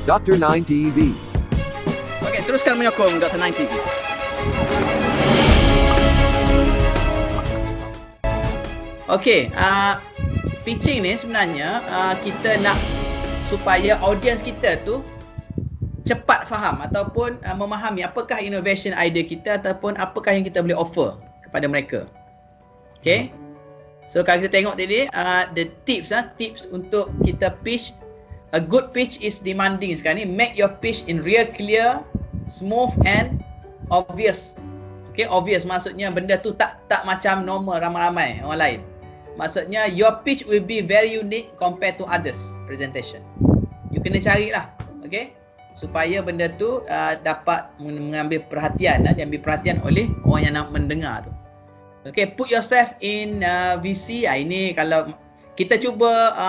Dr. 9 TV. Okey, teruskan menyokong Dr. 9 TV. Okey, pitching ni sebenarnya kita nak supaya audience kita tu cepat faham ataupun memahami apakah innovation idea kita ataupun apakah yang kita boleh offer kepada mereka. Okey. So kalau kita tengok tadi the tips untuk kita pitch. A good pitch is demanding sekarang ni. Make your pitch in real, clear, smooth and obvious. Okay, obvious maksudnya benda tu tak macam normal ramai-ramai orang lain. Maksudnya your pitch will be very unique compared to others presentation. You kena carilah, okay, supaya benda tu dapat mengambil perhatian diambil perhatian oleh orang yang nak mendengar tu. Okay, put yourself in VC. Ini kalau kita cuba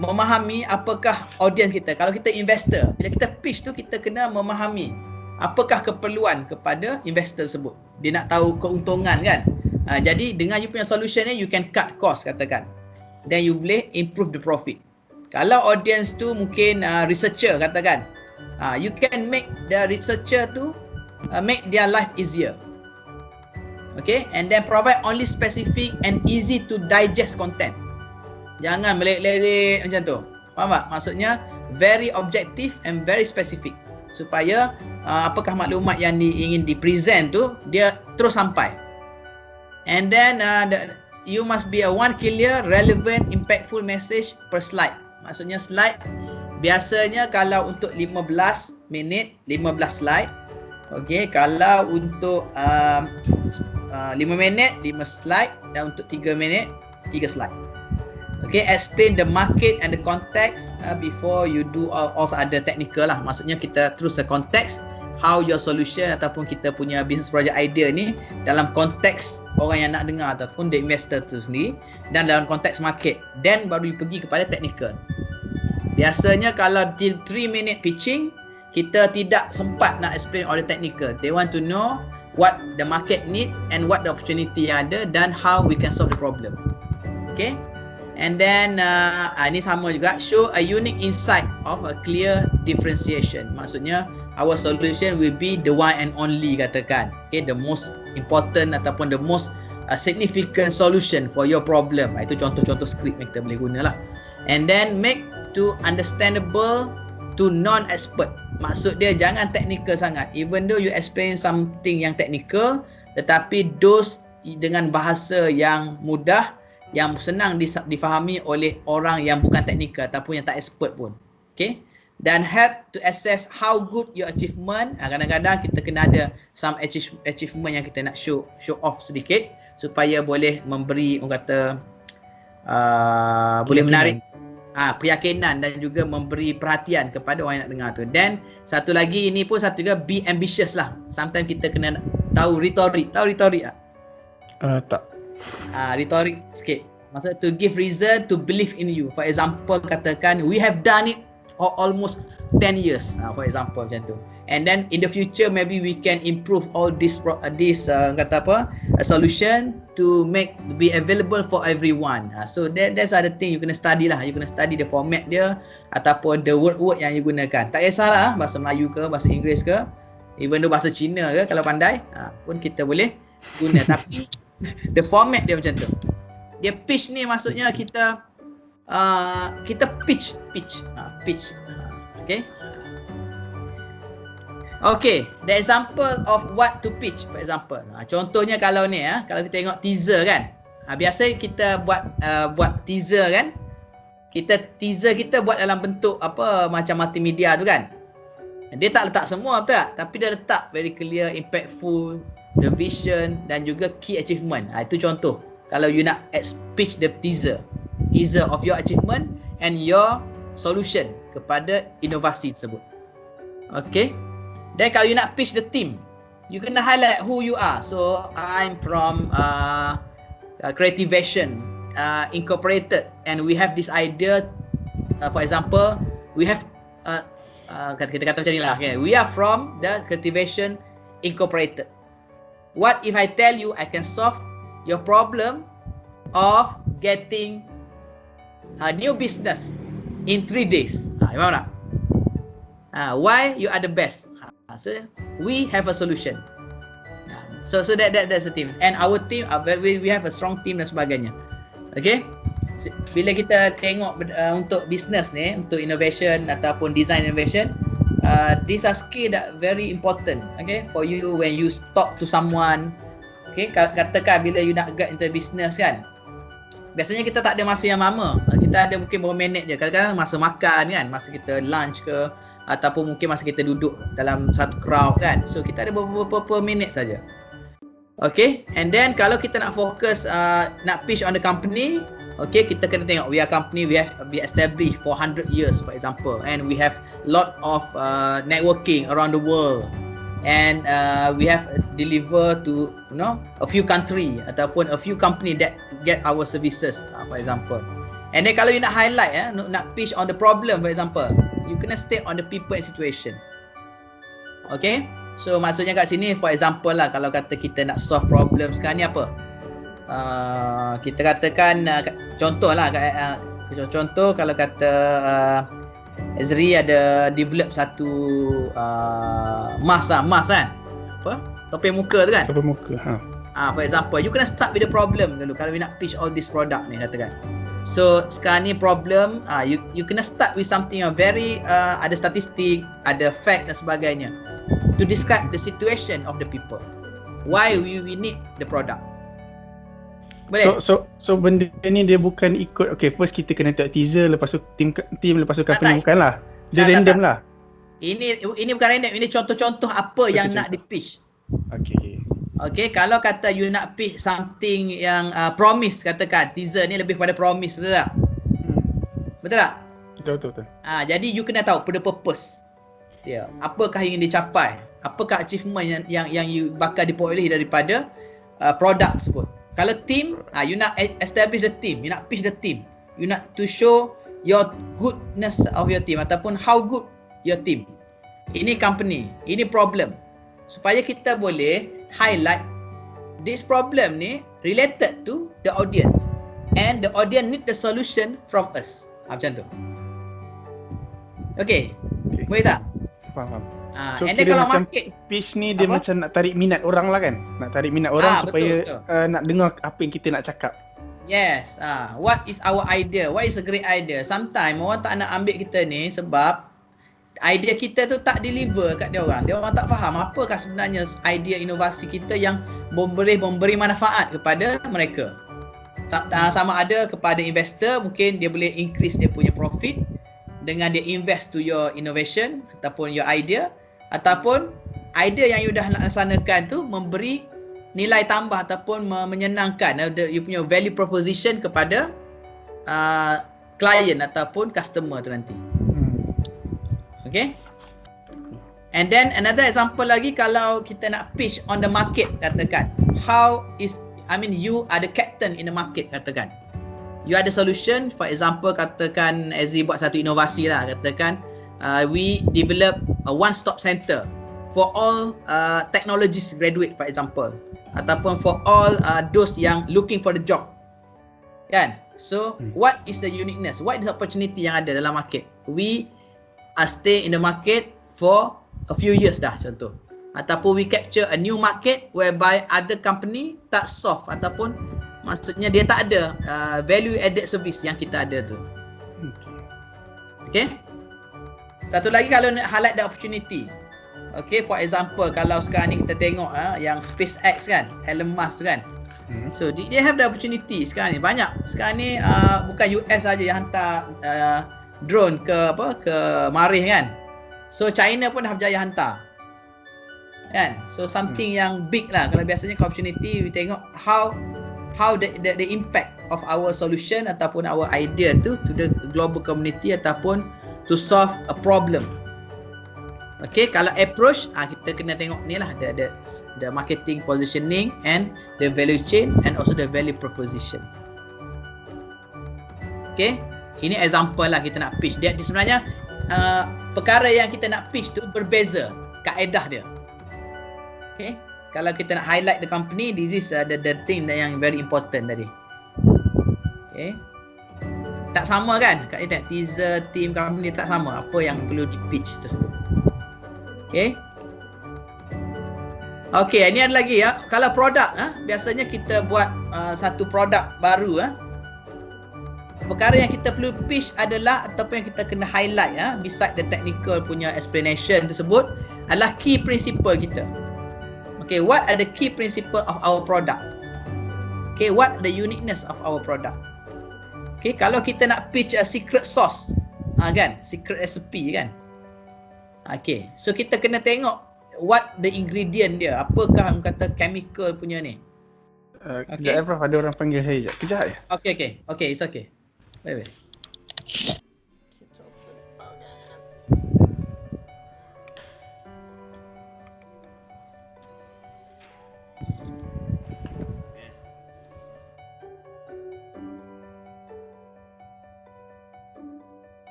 memahami apakah audience kita. Kalau kita investor, bila kita pitch tu kita kena memahami apakah keperluan kepada investor tersebut. Dia nak tahu keuntungan kan. Jadi dengan you punya solution ni, you can cut cost katakan. Then you boleh improve the profit. Kalau audience tu mungkin researcher katakan, you can make the researcher tu make their life easier. Okay, and then provide only specific and easy to digest content. Jangan melet-lelet macam tu. Faham tak? Maksudnya very objective and very specific. Supaya apakah maklumat yang ingin di-present tu dia terus sampai. And then you must be a one clear, relevant, impactful message per slide. Maksudnya slide biasanya kalau untuk 15 minit 15 slide. Okey, kalau untuk 5 minit 5 slide dan untuk 3 minit 3 slide. Okay, explain the market and the context before you do all other technical lah. Maksudnya kita terus the context how your solution ataupun kita punya business project idea ni dalam konteks orang yang nak dengar ataupun the investor tu sendiri dan dalam konteks market. Then baru you pergi kepada technical. Biasanya kalau 3 minute pitching, kita tidak sempat nak explain all the technical. They want to know what the market need and what the opportunity yang ada dan how we can solve the problem. Okay. And then ini sama juga, show a unique insight of a clear differentiation. Maksudnya our solution will be the one and only katakan. Okay, the most important ataupun the most significant solution for your problem. Itu contoh-contoh skrip yang kita boleh gunalah. And then make to understandable to non-expert. Maksud dia jangan technical sangat. Even though you explain something yang technical, tetapi those dengan bahasa yang mudah, yang senang difahami oleh orang yang bukan teknikal ataupun yang tak expert pun. Okay. Dan help to assess how good your achievement. Kadang-kadang kita kena ada some achievement yang kita nak show off sedikit supaya boleh memberi orang kata boleh menarik keyakinan dan juga memberi perhatian kepada orang yang nak dengar tu. Dan satu lagi, ini pun satu juga, be ambitious lah. Sometimes kita kena tahu retorik. Tahu retorik tak? Tak. Retorik sikit. Maksudnya to give reason to believe in you. For example, katakan we have done it for almost 10 years. For example macam tu. And then in the future maybe we can improve all this solution to be available for everyone. So that's other thing you kena study lah. You kena study the format dia ataupun the word yang you gunakan. Tak kisahlah bahasa Melayu ke, bahasa Inggeris ke, even though bahasa Cina ke, kalau pandai pun kita boleh guna. Tapi the format dia macam tu. Dia pitch ni maksudnya kita pitch. Okay, the example of what to pitch, for example. Contohnya kalau ni kalau kita tengok teaser kan. Biasa kita buat teaser kan. Teaser kita buat dalam bentuk macam multimedia tu kan. Dia tak letak semua betul tak? Tapi dia letak very clear, impactful, the vision dan juga key achievement. Itu contoh. Kalau you nak pitch the teaser of your achievement and your solution kepada inovasi tersebut. Okay. Dan kalau you nak pitch the team, you kena highlight who you are. So I'm from Creativation Incorporated and we have this idea. For example, we have kita kata macam ni lah. Okay. We are from the Creativation Incorporated. What if I tell you I can solve your problem of getting a new business in 3 days? Faham tak? Why you are the best. So we have a solution. So that's the team. And our team, we have a strong team dan sebagainya. Okay. Bila kita tengok untuk business ni, untuk innovation ataupun design innovation, these are skill that very important, okay, for you when you talk to someone. Okay, katakan bila you nak get into business kan, biasanya kita tak ada masa yang lama. Kita ada mungkin beberapa minit je. Kadang-kadang masa makan kan, masa kita lunch ke, ataupun mungkin masa kita duduk dalam satu crowd kan. So kita ada beberapa minit saja. Okay, and then kalau kita nak fokus nak pitch on the company, okay, kita kena tengok we are company, we established for 100 years for example, and we have lot of networking around the world, and we have deliver to a few country ataupun a few company that get our services for example. And then kalau you nak highlight nak pitch on the problem for example, you kena stay on the people and situation. Okay, so maksudnya kat sini for example lah, kalau kata kita nak solve problem sekarang ni apa, kita katakan contoh lah, contoh kalau kata Ezri ada develop satu mask kan, apa, topeng muka tu kan, topeng muka. For example, you kena start with the problem dulu kalau you nak pitch all this product ni katakan. So sekarang ni problem, you kena start with something yang very ada statistik, ada fact dan sebagainya, to describe the situation of the people, why we need the product. Boleh? So benda ni dia bukan ikut, okay, first kita kena tengok teaser, lepas tu team lepas tu company, bukanlah. Dia random lah. Ini bukan random, ini contoh-contoh apa yang nak di-pitch. Okay, kalau kata you nak pitch something yang promise, katakan teaser ni lebih pada promise, betul tak? Betul tak? Betul. Jadi you kena tahu the purpose dia. Apakah yang dicapai? Apakah achievement yang you bakal diperoleh daripada produk tersebut? Kalau team, you nak establish the team, you nak pitch the team, you nak to show your goodness of your team ataupun how good your team. Ini company, ini problem, supaya kita boleh highlight this problem ni related to the audience, and the audience need the solution from us. Macam tu. Okay, boleh tak? Faham. So and then kalau market pitch ni dia macam nak tarik minat orang lah kan, nak tarik minat orang supaya betul. Nak dengar apa yang kita nak cakap. Yes. What is our idea? What is a great idea? Sometimes orang tak nak ambil kita ni sebab idea kita tu tak deliver kat dia orang. Dia orang tak faham apakah sebenarnya idea inovasi kita yang boleh memberi manfaat kepada mereka. Sama ada kepada investor, mungkin dia boleh increase dia punya profit dengan dia invest to your innovation ataupun your idea, ataupun idea yang you dah laksanakan tu memberi nilai tambah ataupun menyenangkan you punya value proposition kepada client ataupun customer tu nanti. Okay. And then another example lagi, kalau kita nak pitch on the market, katakan you are the captain in the market, katakan you ada solution. For example, katakan Ezri buat satu inovasi lah, katakan we develop a one-stop center for all technologies graduate for example, ataupun for all those yang looking for the job kan. So what is the uniqueness, what is the opportunity yang ada dalam market? We stay in the market for a few years dah contoh, ataupun we capture a new market whereby other company tak solve, ataupun maksudnya dia tak ada value added service yang kita ada tu. Okay. Satu lagi kalau nak highlight the opportunity. Okay, for example kalau sekarang ni kita tengok yang SpaceX kan, Elon Musk kan. So they have the opportunity sekarang ni banyak. Sekarang ni bukan US saja yang hantar drone ke Marikh kan. So China pun dah berjaya hantar kan. So something yang big lah. Kalau biasanya opportunity, we tengok how the impact of our solution ataupun our idea to the global community ataupun to solve a problem. Okay, kalau approach kita kena tengok ni lah, the marketing positioning and the value chain and also the value proposition. Okay, ini example lah kita nak pitch. Dia sebenarnya perkara yang kita nak pitch tu berbeza kaedah dia. Okay, kalau kita nak highlight the company, this is the thing yang very important tadi. Okay. Tak sama kan? Kat ni teaser, team, company tak sama apa yang perlu di pitch tersebut. Okay. Okay, ini ada lagi ya. Kalau produk, biasanya kita buat satu produk baru. Perkara yang kita perlu pitch adalah ataupun yang kita kena highlight beside the technical punya explanation tersebut adalah key principle kita. Okay, what are the key principle of our product? Okay, what the uniqueness of our product? Okay, kalau kita nak pitch a secret sauce, kan, secret recipe kan. Okay, so kita kena tengok what the ingredient dia, apakah orang kata chemical punya ni. Kejap Prof, ada orang panggil saya sekejap. Kejap ya. Okay, it's okay. Wait.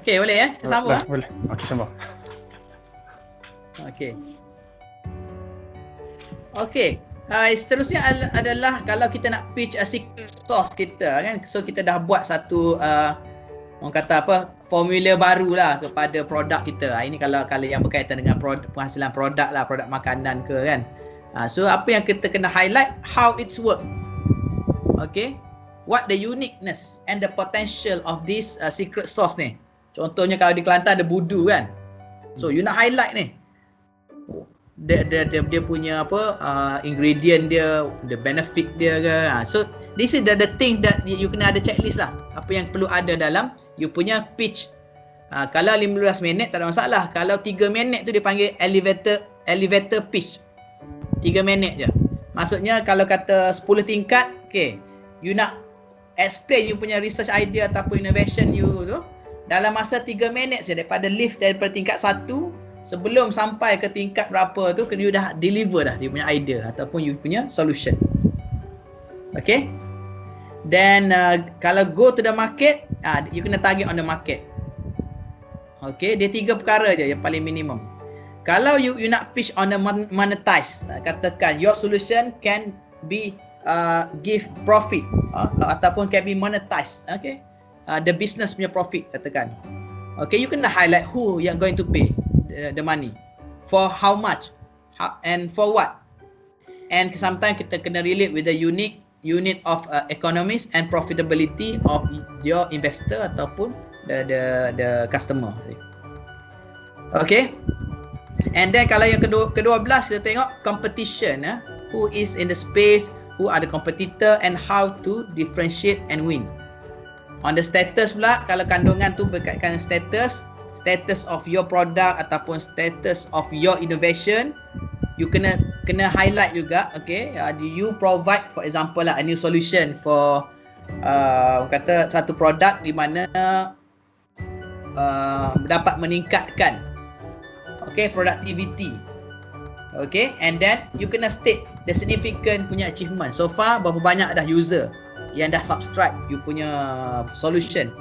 Okay, boleh ya? Kita sambung. Boleh. Okay, sambung. Okay. Seterusnya adalah kalau kita nak pitch a secret sauce kita kan. So kita dah buat satu orang kata apa, formula baru lah kepada produk kita. Ini kalau yang berkaitan dengan penghasilan produk lah, produk makanan ke kan. So apa yang kita kena highlight, how it's work. Okay. What the uniqueness and the potential of this secret sauce ni. Contohnya kalau di Kelantan ada budu kan. So you nak highlight ni. Dia punya apa ingredient dia, the benefit dia ke. So this is the thing that you kena ada checklist lah. Apa yang perlu ada dalam you punya pitch. Kalau 15 minit tak ada masalah. Kalau 3 minit tu dia panggil elevator pitch. 3 minit je. Maksudnya kalau kata 10 tingkat, okay, you nak explain you punya research idea ataupun innovation you tu dalam masa 3 minit je, daripada daripada tingkat 1 sebelum sampai ke tingkat berapa tu, kena you dah deliver dah dia punya idea ataupun you punya solution. Okay. Then kalau go to the market, you kena target on the market. Okay, dia 3 perkara je yang paling minimum. Kalau you nak pitch on the monetize, katakan your solution can be give profit ataupun can be monetized. Okay. The business punya profit katakan. Okay, you kena highlight who you are going to pay the money, for how much, and for what. And sometimes kita kena relate with the unit of economics and profitability of your investor ataupun the customer. Okay. And then kalau yang ke-12 kita tengok competition, who is in the space, who are the competitor and how to differentiate and win. On the status pula, kalau kandungan tu berkaitan status of your product ataupun status of your innovation, you kena highlight juga. Okay, do you provide for example a new solution for kata satu produk di mana dapat meningkatkan productivity. Okay, and then you kena state the significant punya achievement. So far berapa banyak dah user yang dah subscribe you punya solution,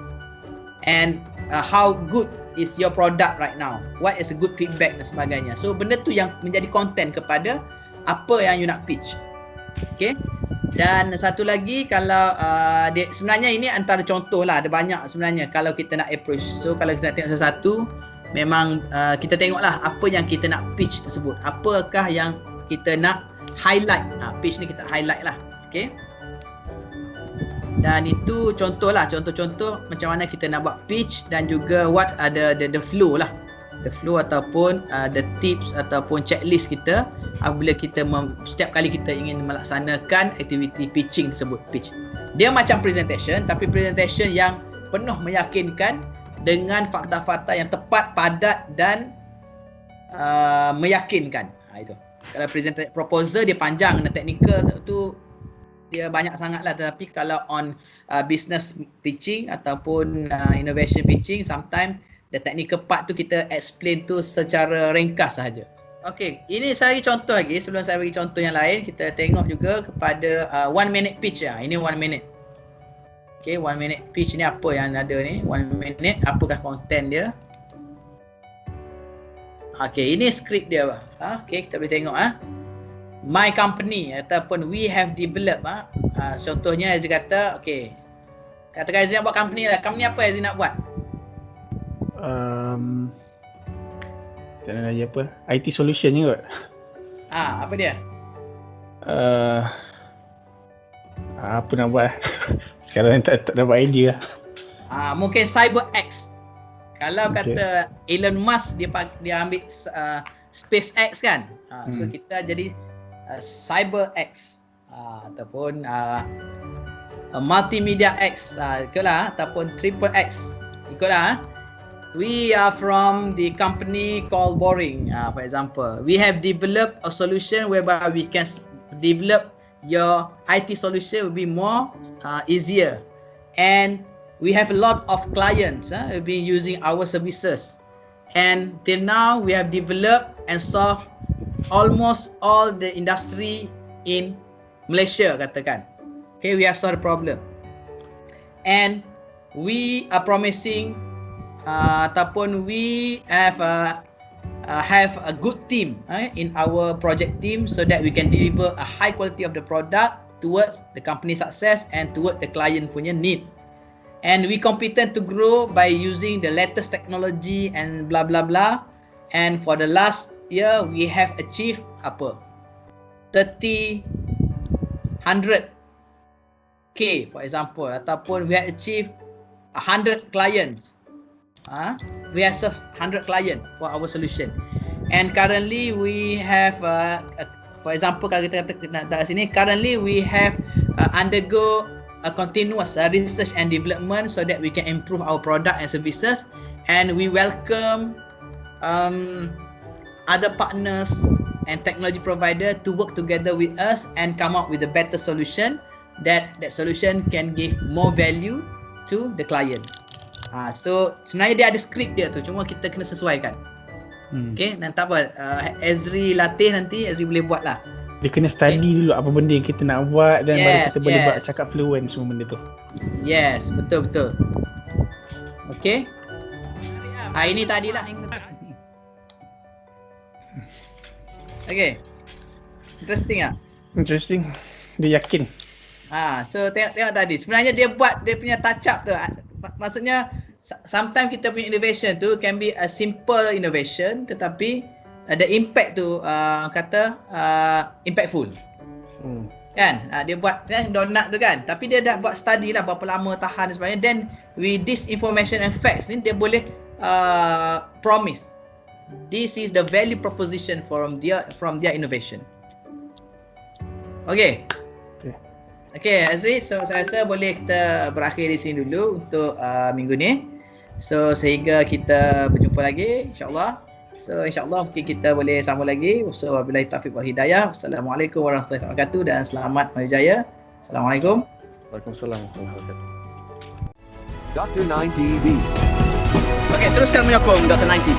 and how good is your product right now, what is a good feedback dan sebagainya. So benda tu yang menjadi content kepada apa yang you nak pitch. Okay. Dan satu lagi, kalau sebenarnya ini antara contoh lah, ada banyak sebenarnya kalau kita nak approach. So kalau kita nak tengok satu-satu, memang kita tengoklah apa yang kita nak pitch tersebut, apakah yang kita nak highlight. Pitch ni kita highlight lah. Okay. Dan itu contoh macam mana kita nak buat pitch, dan juga what ada the flow lah, the flow ataupun the tips ataupun checklist kita apabila kita setiap kali kita ingin melaksanakan aktiviti pitching tersebut. Pitch dia macam presentation, tapi presentation yang penuh meyakinkan dengan fakta-fakta yang tepat, padat dan meyakinkan. Itu kalau proposal dia panjang dan technical tu dia banyak sangat lah. Tetapi kalau on business pitching ataupun innovation pitching, sometimes the technical part tu kita explain tu secara ringkas sahaja. Okay, ini saya bagi contoh lagi. Sebelum saya bagi contoh yang lain, kita tengok juga kepada 1 minute pitch lah. Ini 1 minute. Okay, 1 minute pitch ni apa yang ada ni, 1 minute, apakah konten dia. Okay, ini skrip dia. Okay, kita boleh tengok. My company ataupun we have developed Contohnya Azri kata, okay, katakan Azri nak buat company lah. Company apa Azri nak buat? Tak nak lagi apa, IT solution je kot. Apa dia? Apa nak buat sekarang tak dapat idea. Mungkin CyberX. Kalau Okay. kata Elon Musk dia ambil SpaceX kan. So kita jadi CyberX ataupun Multimedia X ikutlah, ataupun Triple X ikutlah. We are from the company called Boring, for example. We have developed a solution whereby we can develop your IT solution will be more easier, and we have a lot of clients who have been using our services, and till now we have developed and solved almost all the industry in Malaysia, katakan. Okay, we have solved the problem, and we are promising ataupun we have a good team in our project team, so that we can deliver a high quality of the product towards the company success and toward the client punya need. And we competent to grow by using the latest technology and blah blah blah. And for the last year we have achieved 100K for example, ataupun we have achieved 100 clients. We have served 100 clients for our solution, and currently we have for example, kalau kita kata kat sini, currently we have undergo a continuous research and development so that we can improve our product and services, and we welcome other partners and technology provider to work together with us and come up with a better solution, that solution can give more value to the client. So sebenarnya dia ada skrip dia tu, cuma kita kena sesuaikan. Okay, dan tak apa, Azri latih nanti, Azri boleh buat lah. Dia kena study dulu apa benda yang kita nak buat, dan baru kita boleh buat cakap fluent semua benda tu. Yes, betul. Okay. Ini tadilah. Okay. Interesting tak? Interesting. Dia yakin. So tengok tadi. Sebenarnya dia buat dia punya touch up tu. Maksudnya sometimes kita punya innovation tu can be a simple innovation, tetapi ada impact tu impactful. Kan? Dia buat donut tu kan. Tapi dia dah buat study lah berapa lama tahan dan sebagainya. Then with this information and facts ni, dia boleh promise this is the value proposition from their innovation. Okay, Aziz, so saya rasa boleh kita berakhir di sini dulu untuk minggu ni. So sehingga kita berjumpa lagi, insyaAllah. So insyaAllah mungkin kita boleh sambung lagi. Wabillahi taufiq wal hidayah. Wassalamualaikum warahmatullahi wabarakatuh, dan selamat maju jaya. Assalamualaikum. Waalaikumsalam warahmatullahi wabarakatuh. Dr. 9 TV. Okay, teruskan menyokong Dr. 9 TV.